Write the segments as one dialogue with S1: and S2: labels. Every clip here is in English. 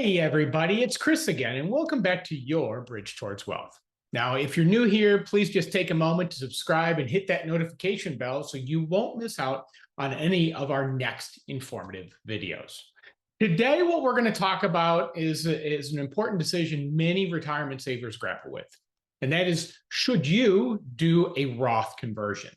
S1: Hey, everybody, it's Chris again, and welcome back to your Bridge Towards Wealth. Now, if you're new here, please just take a moment to subscribe and hit that notification bell so you won't miss out on any of our next informative videos. Today, what we're going to talk about is an important decision many retirement savers grapple with, and that is, should you do a Roth conversion?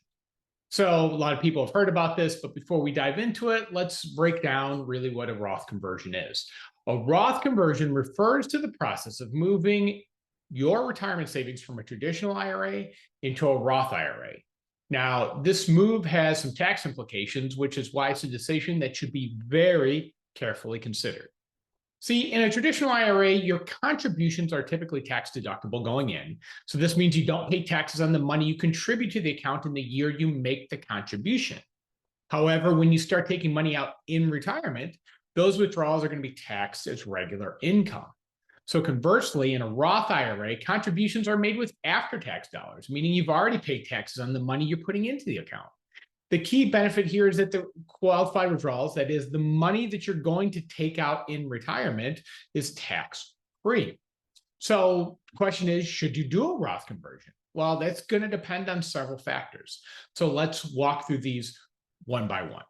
S1: So a lot of people have heard about this, but before we dive into it, let's break down really what a Roth conversion is. A Roth conversion refers to the process of moving your retirement savings from a traditional IRA into a Roth IRA. Now, this move has some tax implications, which is why it's a decision that should be very carefully considered. See, in a traditional IRA, your contributions are typically tax deductible going in. So this means you don't pay taxes on the money you contribute to the account in the year you make the contribution. However, when you start taking money out in retirement, those withdrawals are going to be taxed as regular income. So conversely, in a Roth IRA, contributions are made with after-tax dollars, meaning you've already paid taxes on the money you're putting into the account. The key benefit here is that the qualified withdrawals, that is the money that you're going to take out in retirement, is tax-free. So the question is, should you do a Roth conversion? Well, that's going to depend on several factors. So let's walk through these one by one.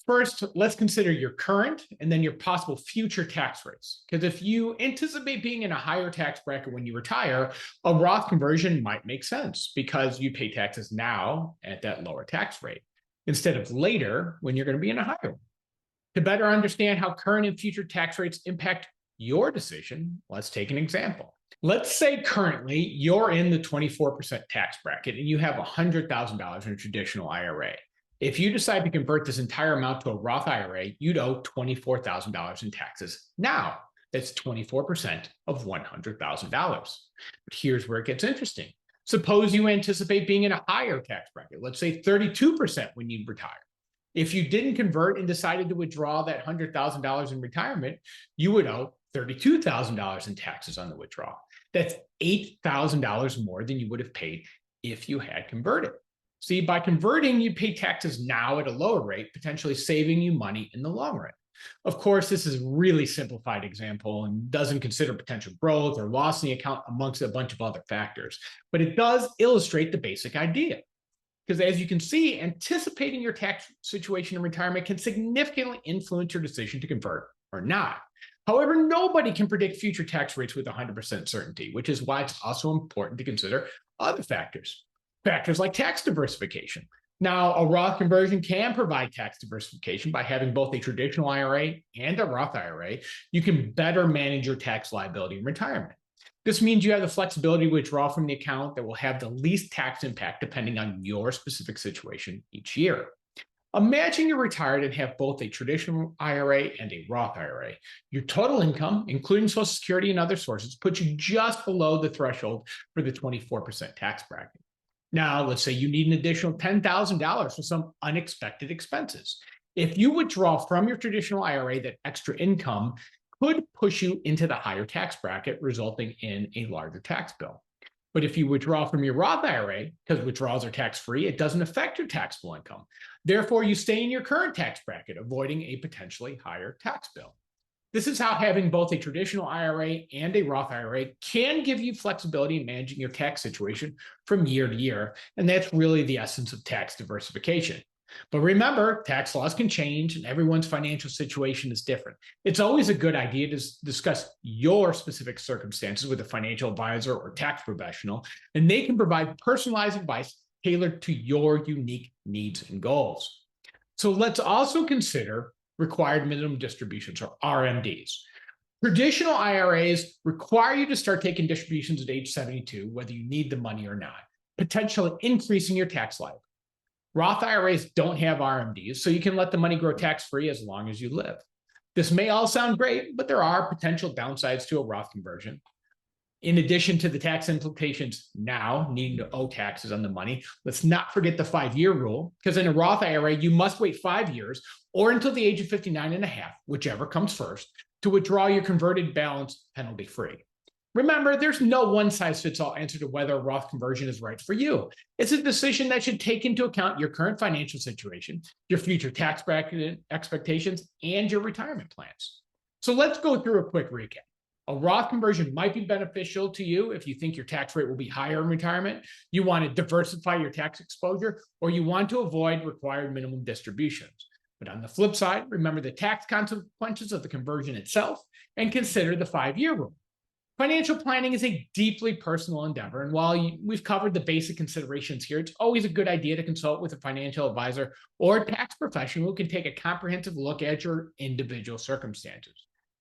S1: First, let's consider your current and then your possible future tax rates. Because if you anticipate being in a higher tax bracket when you retire, a Roth conversion might make sense because you pay taxes now at that lower tax rate instead of later when you're going to be in a higher one. To better understand how current and future tax rates impact your decision, let's take an example. Let's say currently you're in the 24% tax bracket and you have $100,000 in a traditional IRA. If you decide to convert this entire amount to a Roth IRA, you'd owe $24,000 in taxes now. That's 24% of $100,000. But here's where it gets interesting. Suppose you anticipate being in a higher tax bracket, let's say 32% when you retire. If you didn't convert and decided to withdraw that $100,000 in retirement, you would owe $32,000 in taxes on the withdrawal. That's $8,000 more than you would have paid if you had converted. See, by converting, you pay taxes now at a lower rate, potentially saving you money in the long run. Of course, this is a really simplified example and doesn't consider potential growth or loss in the account amongst a bunch of other factors, but it does illustrate the basic idea. Because as you can see, anticipating your tax situation in retirement can significantly influence your decision to convert or not. However, nobody can predict future tax rates with 100% certainty, which is why it's also important to consider other factors. Factors like tax diversification. Now, a Roth conversion can provide tax diversification by having both a traditional IRA and a Roth IRA. You can better manage your tax liability in retirement. This means you have the flexibility to withdraw from the account that will have the least tax impact depending on your specific situation each year. Imagine you're retired and have both a traditional IRA and a Roth IRA. Your total income, including Social Security and other sources, puts you just below the threshold for the 24% tax bracket. Now, let's say you need an additional $10,000 for some unexpected expenses. If you withdraw from your traditional IRA, that extra income could push you into the higher tax bracket, resulting in a larger tax bill. But if you withdraw from your Roth IRA, because withdrawals are tax-free, it doesn't affect your taxable income. Therefore, you stay in your current tax bracket, avoiding a potentially higher tax bill. This is how having both a traditional IRA and a Roth IRA can give you flexibility in managing your tax situation from year to year. And that's really the essence of tax diversification. But remember, tax laws can change and everyone's financial situation is different. It's always a good idea to discuss your specific circumstances with a financial advisor or tax professional, and they can provide personalized advice tailored to your unique needs and goals. So let's also consider required minimum distributions, or RMDs. Traditional IRAs require you to start taking distributions at age 72, whether you need the money or not, potentially increasing your tax liability. Roth IRAs don't have RMDs, so you can let the money grow tax-free as long as you live. This may all sound great, but there are potential downsides to a Roth conversion. In addition to the tax implications now needing to owe taxes on the money, let's not forget the 5-year rule, because in a Roth IRA, you must wait 5 years or until the age of 59 and a half, whichever comes first, to withdraw your converted balance penalty-free. Remember, there's no one-size-fits-all answer to whether a Roth conversion is right for you. It's a decision that should take into account your current financial situation, your future tax bracket expectations, and your retirement plans. So let's go through a quick recap. A Roth conversion might be beneficial to you if you think your tax rate will be higher in retirement, you want to diversify your tax exposure, or you want to avoid required minimum distributions. But on the flip side, remember the tax consequences of the conversion itself and consider the 5-year rule. Financial planning is a deeply personal endeavor, and while we've covered the basic considerations here, it's always a good idea to consult with a financial advisor or tax professional who can take a comprehensive look at your individual circumstances.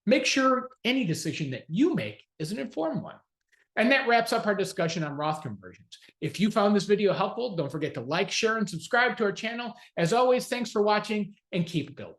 S1: Make sure any decision that you make is an informed one. And that wraps up our discussion on Roth conversions. If you found this video helpful, don't forget to like, share, and subscribe to our channel. As always, thanks for watching and keep building.